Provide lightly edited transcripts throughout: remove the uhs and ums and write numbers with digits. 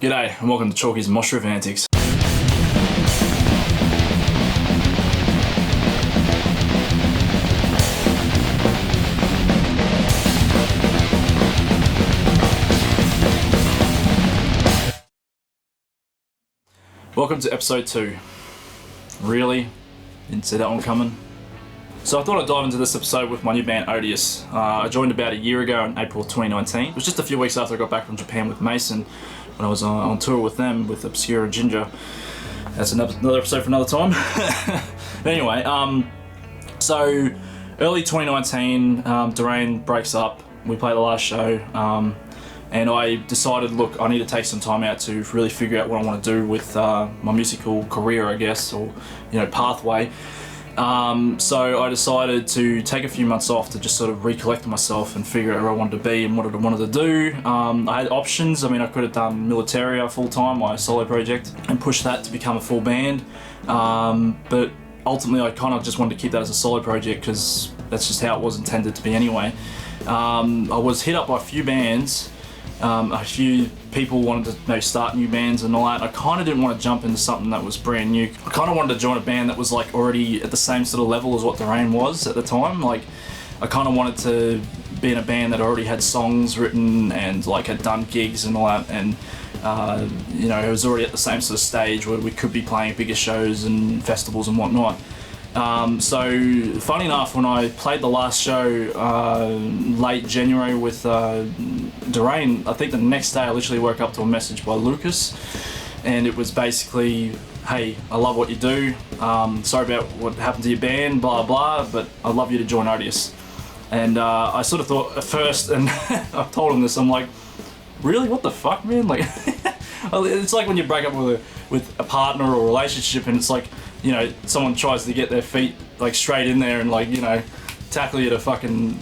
G'day and welcome to Chalky's MOSHRIFF Antics. Welcome to episode 2. Really? Didn't see that one coming. So I thought I'd dive into this episode with my new band Odius. I joined about a year ago in April 2019. It was just a few weeks after I got back from Japan with Mason when I was on tour with them with Obscure and Ginger. That's another episode for another time. But anyway, so early 2019, Durain breaks up. We play the last show. And I decided, look, I need to take some time out to really figure out what I want to do with my musical career, I guess, or pathway. So I decided to take a few months off to just sort of recollect myself and figure out where I wanted to be and what I wanted to do. I had options. I mean, I could have done Militaria full-time, my solo project, and pushed that to become a full band. But ultimately, I kind of just wanted to keep that as a solo project because that's just how it was intended to be anyway. I was hit up by a few bands. A few people wanted to maybe start new bands and all that. I kind of didn't want to jump into something that was brand new. I kind of wanted to join a band that was like already at the same sort of level as what Durain was at the time. Like, I kind of wanted to be in a band that already had songs written and like had done gigs and all that, and it was already at the same sort of stage where we could be playing bigger shows and festivals and whatnot. So funny enough, when I played the last show late January with Durain, I think the next day I literally woke up to a message by Lucas, and it was basically, hey, I love what you do, sorry about what happened to your band, blah blah, but I'd love you to join Odius. And I sort of thought at first, and I've told him this, I'm like, really, what the fuck, man? Like, it's like when you break up with a partner or a relationship and it's like, someone tries to get their feet like straight in there and like, tackle you to fucking,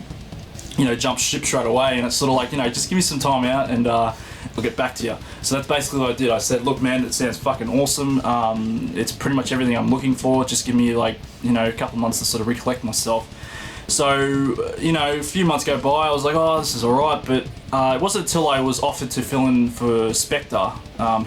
jump ship straight away, and it's sort of like, just give me some time out and I'll get back to you. So that's basically what I did. I said, look man, it sounds fucking awesome. It's pretty much everything I'm looking for. Just give me like, a couple months to sort of recollect myself. So, a few months go by, I was like, oh, this is alright, but it wasn't until I was offered to fill in for Spectre,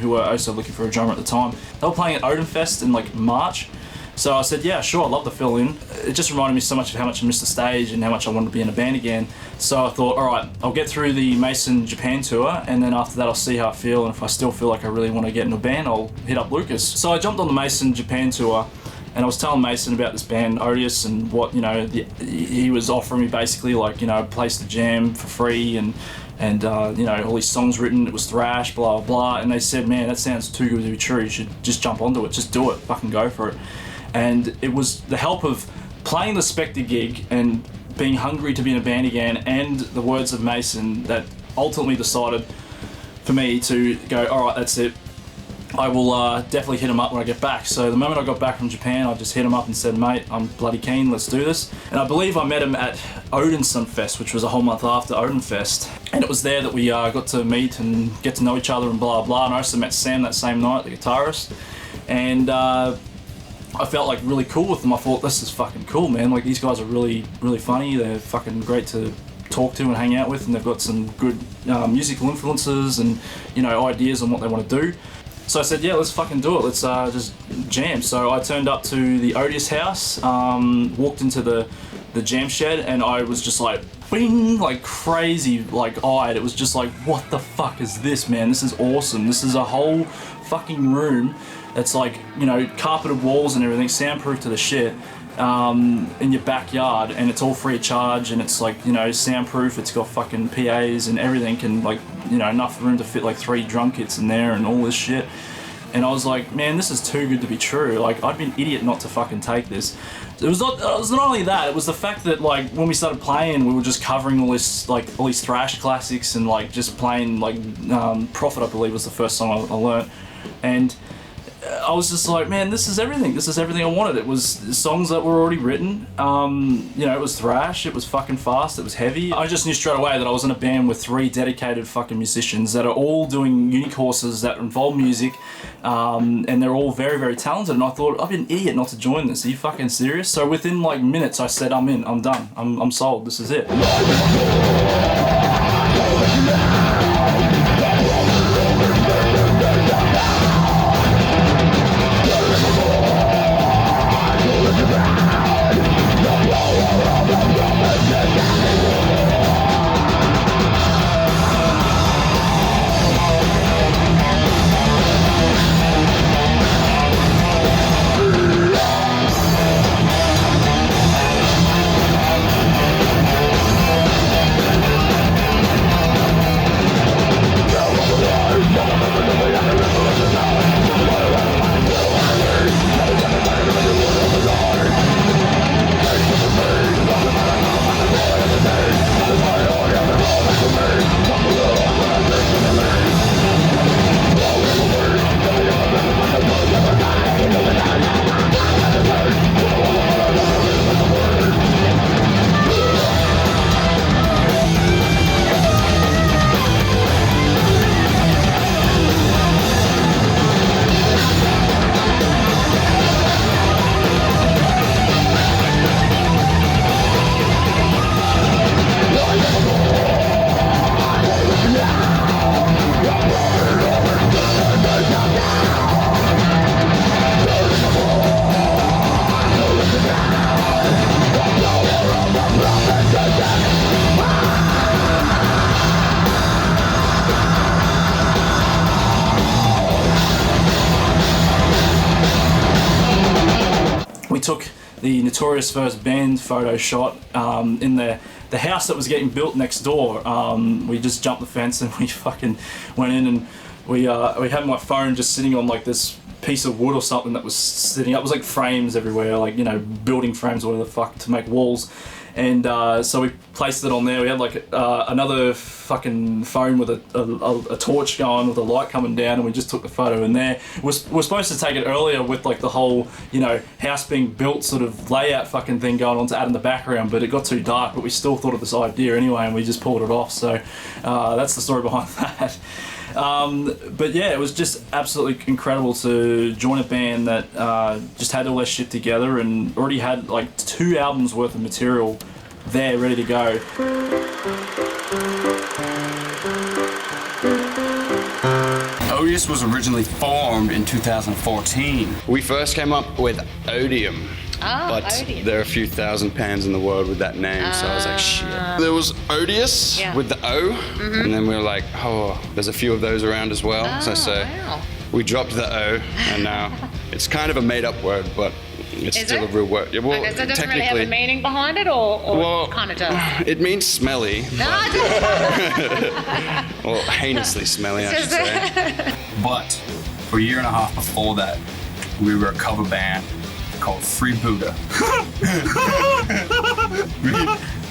who were also looking for a drummer at the time. They were playing at Odenfest in like March, so I said, yeah, sure, I'd love to fill in. It just reminded me so much of how much I missed the stage and how much I wanted to be in a band again. So I thought, alright, I'll get through the Mason Japan tour, and then after that I'll see how I feel, and if I still feel like I really want to get in a band, I'll hit up Lucas. So I jumped on the Mason Japan tour, and I was telling Mason about this band Odius and what he was offering me, basically like a place to jam for free and all these songs written. It was thrash, blah blah, and they said, man, that sounds too good to be true. You should just jump onto it, just do it, fucking go for it. And it was the help of playing the Spectre gig and being hungry to be in a band again, and the words of Mason, that ultimately decided for me to go, all right, that's it. I will definitely hit him up when I get back. So the moment I got back from Japan, I just hit him up and said, mate, I'm bloody keen, let's do this. And I believe I met him at Odinson Fest, which was a whole month after Odin Fest. And it was there that we got to meet and get to know each other and blah blah. And I also met Sam that same night, the guitarist. And I felt like really cool with them. I thought, this is fucking cool, man. Like, these guys are really, really funny. They're fucking great to talk to and hang out with, and they've got some good musical influences and ideas on what they want to do. So I said, yeah, let's fucking do it. Let's just jam. So I turned up to the Odius house, walked into the jam shed, and I was just like, bing, like crazy, like eyed. It was just like, what the fuck is this, man? This is awesome. This is a whole fucking room that's like, carpeted walls and everything, soundproof to the shit, in your backyard, and it's all free of charge, and it's like, soundproof. It's got fucking PAs and everything, and like, enough room to fit like 3 drum kits in there and all this shit. And I was like, man, this is too good to be true. Like, I'd be an idiot not to fucking take this. It was not only that, it was the fact that like when we started playing, we were just covering all these thrash classics, and like just playing like Prophet, I believe, was the first song I learnt. And I was just like, man, this is everything. This is everything I wanted. It was songs that were already written. It was thrash. It was fucking fast. It was heavy. I just knew straight away that I was in a band with 3 dedicated fucking musicians that are all doing unique courses that involve music, and they're all very, very talented. And I thought, I'd be an idiot not to join this. Are you fucking serious? So within like minutes, I said, I'm in. I'm done. I'm sold. This is it. the notorious first band photo shot in the house that was getting built next door. We just jumped the fence and we fucking went in, and we had my phone just sitting on like this piece of wood or something that was sitting up. It was like frames everywhere, like, you know, building frames or whatever the fuck to make walls. And so we placed it on there. We had like another fucking phone with a torch going with a light coming down, and we just took the photo in there. We're supposed to take it earlier with like the whole, you know, house being built sort of layout fucking thing going on to add in the background, but it got too dark, but we still thought of this idea anyway, and we just pulled it off. So that's the story behind that. But yeah, it was just absolutely incredible to join a band that just had all their shit together and already had like 2 albums worth of material there ready to go. Odius was originally formed in 2014. We first came up with Odium. But Odium. There are a few thousand bands in the world with that name, so I was like, shit. There was Odius with the O, and then we were like, oh, there's a few of those around as well. So we dropped the O, and now it's kind of a made-up word, but it's still a real word. Yeah, well, okay, so it doesn't really have a meaning behind it, or well, kind of does? It means smelly. Or heinously smelly, I should say. But for a year and a half before that, we were a cover band called Free Buddha.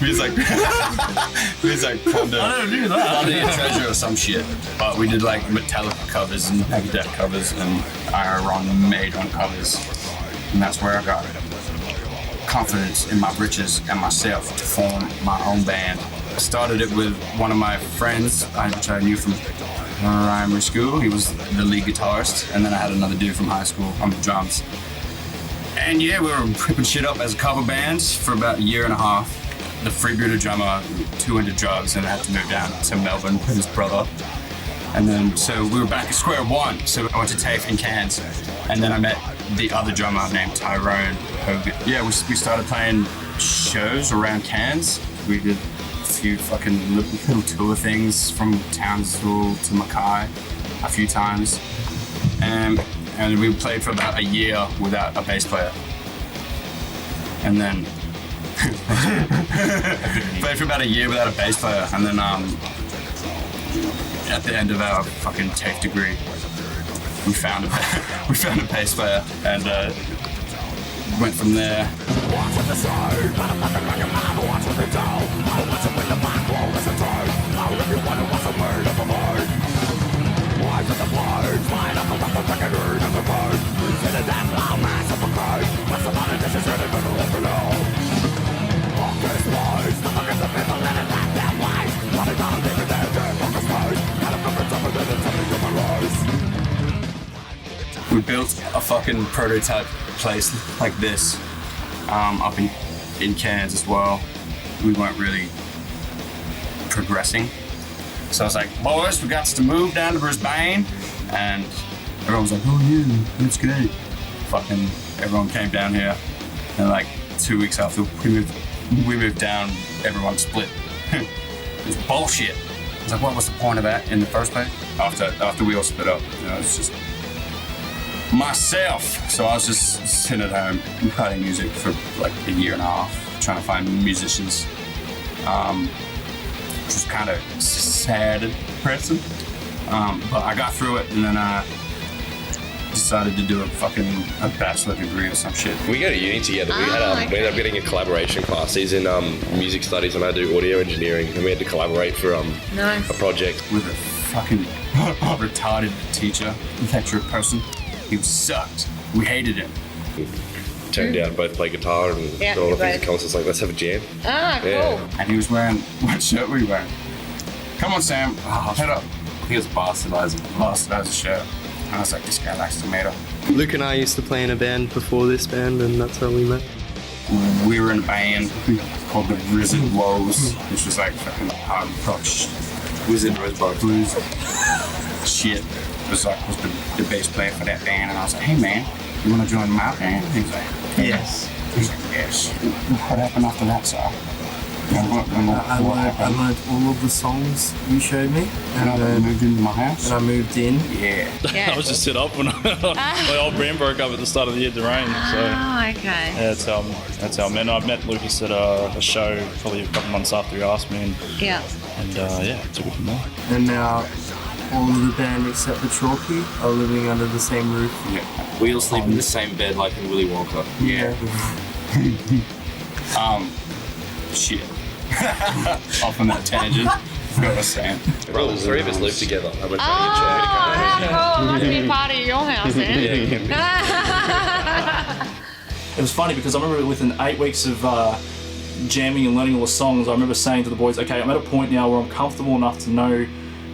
we was like Thunder, I don't do that. Thunder Your Treasure or some shit. But we did like Metallica covers and Megadeth covers and Iron Maiden covers. And that's where I got confidence in my britches and myself to form my own band. I started it with one of my friends, which I knew from primary school. He was the lead guitarist, and then I had another dude from high school on the drums. And yeah, we were ripping shit up as a cover band for about a year and a half. The Freebooter drummer, too into drugs, and had to move down to Melbourne with his brother. And then, so we were back at square one. So I went to TAFE in Cairns, and then I met the other drummer named Tyrone Hogan. Yeah, we started playing shows around Cairns. We did a few fucking little tour things from Townsville to Mackay a few times. And we played for about a year without a bass player. And then played for about a year without a bass player. And then at the end of our fucking TAFE degree, we found a bass player and went from there. We built a fucking prototype place like this up in Cairns as well. We weren't really progressing. So I was like, boys, we got to move down to Brisbane. And everyone was like, oh yeah, that's great. Fucking everyone came down here. And like 2 weeks after we moved down, everyone split. It was bullshit. I was like, what was the point of that in the first place? After we all split up, you know, it's just myself. So I was just sitting at home writing music for like a year and a half, trying to find musicians. Which was kind of sad and depressing. But I got through it, and then I decided to do a bachelor degree or some shit. We go to uni together. We ended up getting a collaboration class. He's in music studies and I do audio engineering, and we had to collaborate for a project. With a fucking retarded teacher, lecturer person. He sucked. We hated him. Turned down, both play guitar and all the things that comes. It's like, let's have a jam. Cool. And he was wearing, what shirt were you wearing? Come on, Sam, head up. He was Bastardizer shirt. And I was like, this guy likes tomato. Luke and I used to play in a band before this band, and that's how we met. We were in a band called the Wizard Woes, which was like fucking hard rock Wizard Blues shit. It was the bass player for that band, and I was like, hey man, you want to join my band? He was like, yes. He's like, yes. What happened after that, sir? I learned all of the songs you showed me, and then moved into my house. and I moved in. Yeah. I was just set up when my old brand broke up at the start of the year to rain. So Oh, okay. yeah, that's how I met. I met Lucas at a show probably a couple months after he asked me, and Yeah. yeah, took it from there. And now all of the band except for Chalky are living under the same roof. Yeah. We all sleep in the same bed like in Willy Wonka. Yeah. Shit. Off on that tangent. Forgot what I was saying. Bro, the three of us live together. I went Oh, how cool. Must be part of your house then. It was funny because I remember within 8 weeks of jamming and learning all the songs, I remember saying to the boys, okay, I'm at a point now where I'm comfortable enough to know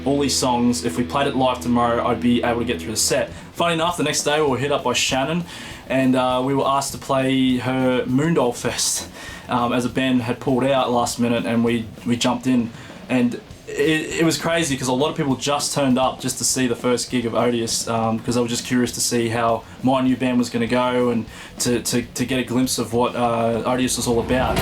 all these songs. If we played it live tomorrow, I'd be able to get through the set. Funny enough, the next day we were hit up by Shannon, and we were asked to play her Moondole Fest as a band had pulled out last minute, and we jumped in. And it was crazy because a lot of people just turned up just to see the first gig of Odius because they were just curious to see how my new band was going to go and to get a glimpse of what Odius was all about.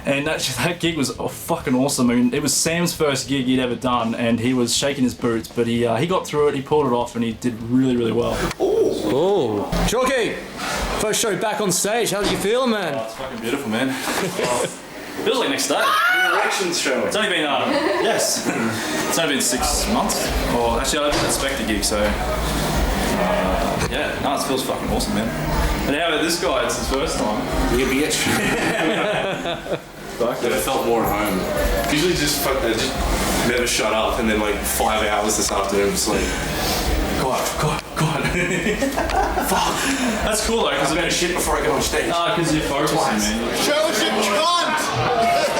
And that gig was fucking awesome. I mean, it was Sam's first gig he'd ever done, and he was shaking his boots, but he got through it, he pulled it off, and he did really, really well. Oh, Chalky! First show back on stage, how did you feel, man? Oh, it's fucking beautiful, man. Feels like next day. Reactions show. It's only been, yes, it's only been 6 months. Or actually, I didn't expect a gig, so yeah, no, it feels fucking awesome, man. And how about this guy? It's his first time. Yeah, bitch. I felt more at home. Usually just never shut up, and then like 5 hours this afternoon, just like, God. Fuck. That's cool though, because I better shit before I go on stage. because you're focusing, man. Show us your cunt!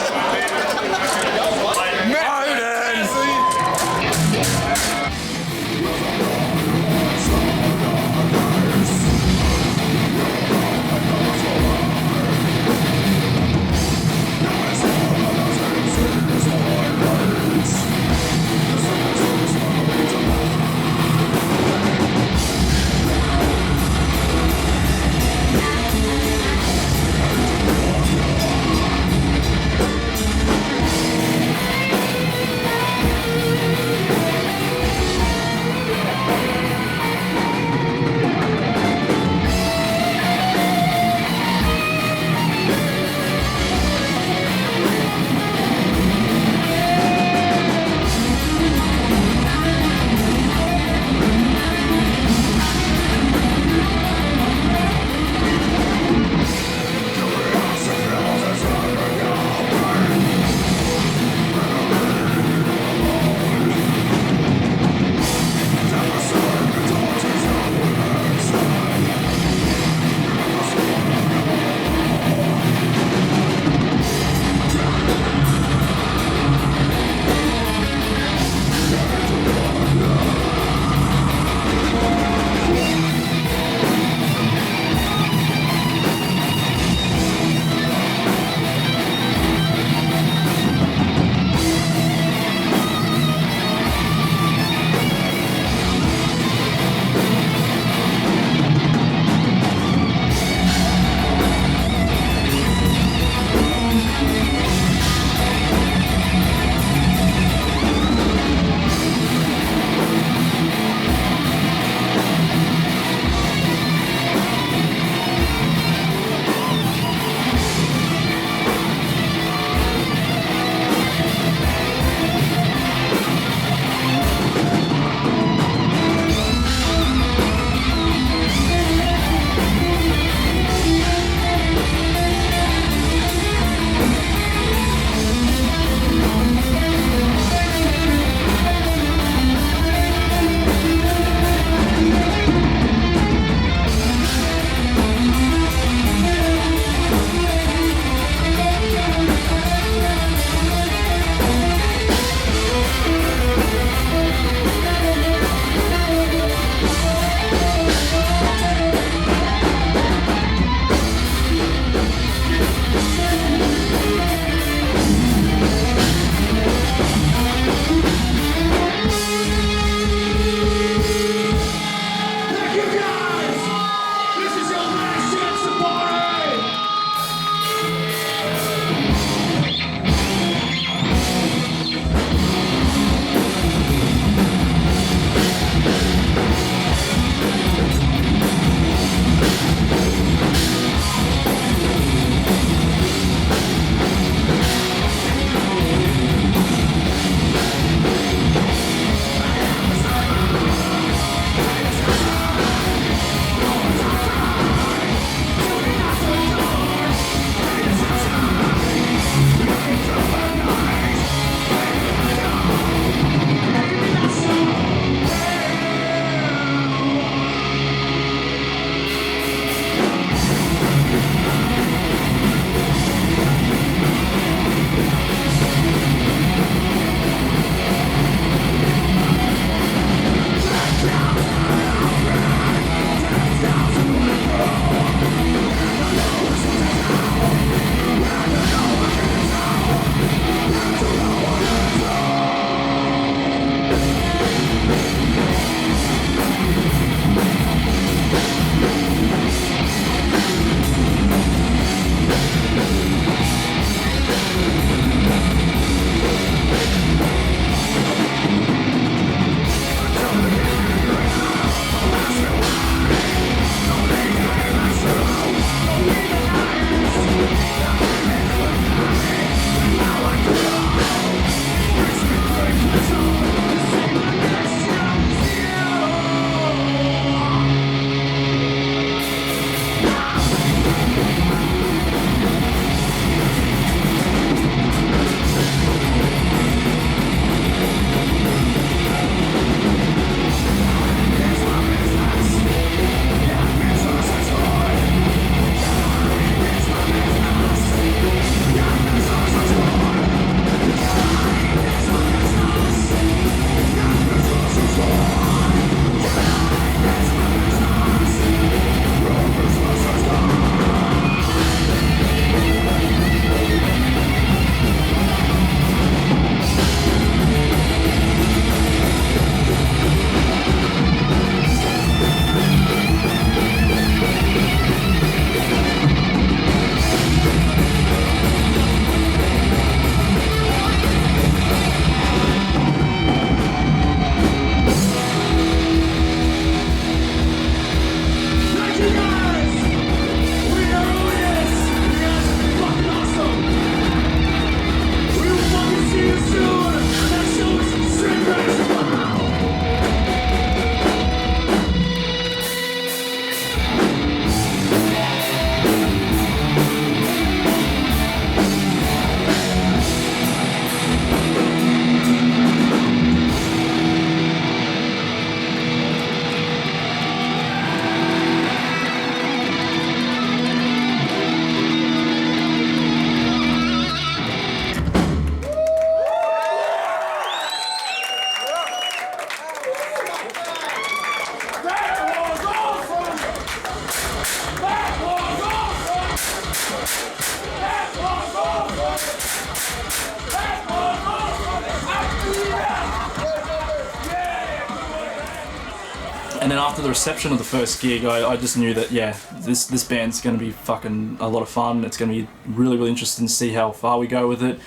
after the reception of the first gig, I just knew that, yeah, this band's going to be fucking a lot of fun. It's going to be really, really interesting to see how far we go with it.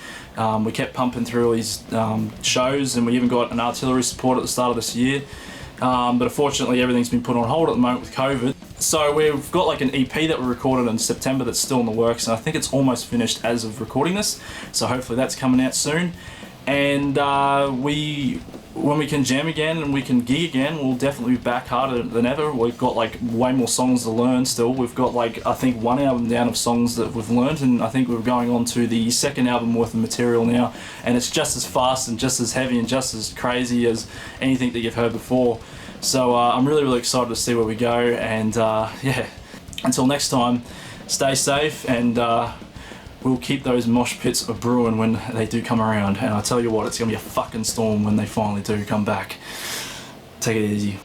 We kept pumping through all these shows, and we even got an artillery support at the start of this year. But unfortunately, everything's been put on hold at the moment with COVID. So we've got like an EP that we recorded in September that's still in the works, and I think it's almost finished as of recording this. So hopefully that's coming out soon. And when we can jam again and we can gig again, we'll definitely be back harder than ever. We've got like way more songs to learn still. We've got like, I think, 1 album down of songs that we've learned, and I think we're going on to the 2nd album worth of material now, and it's just as fast and just as heavy and just as crazy as anything that you've heard before. So I'm really, really excited to see where we go, and yeah, until next time, stay safe, and we'll keep those mosh pits a-brewing when they do come around. And I tell you what, it's going to be a fucking storm when they finally do come back. Take it easy.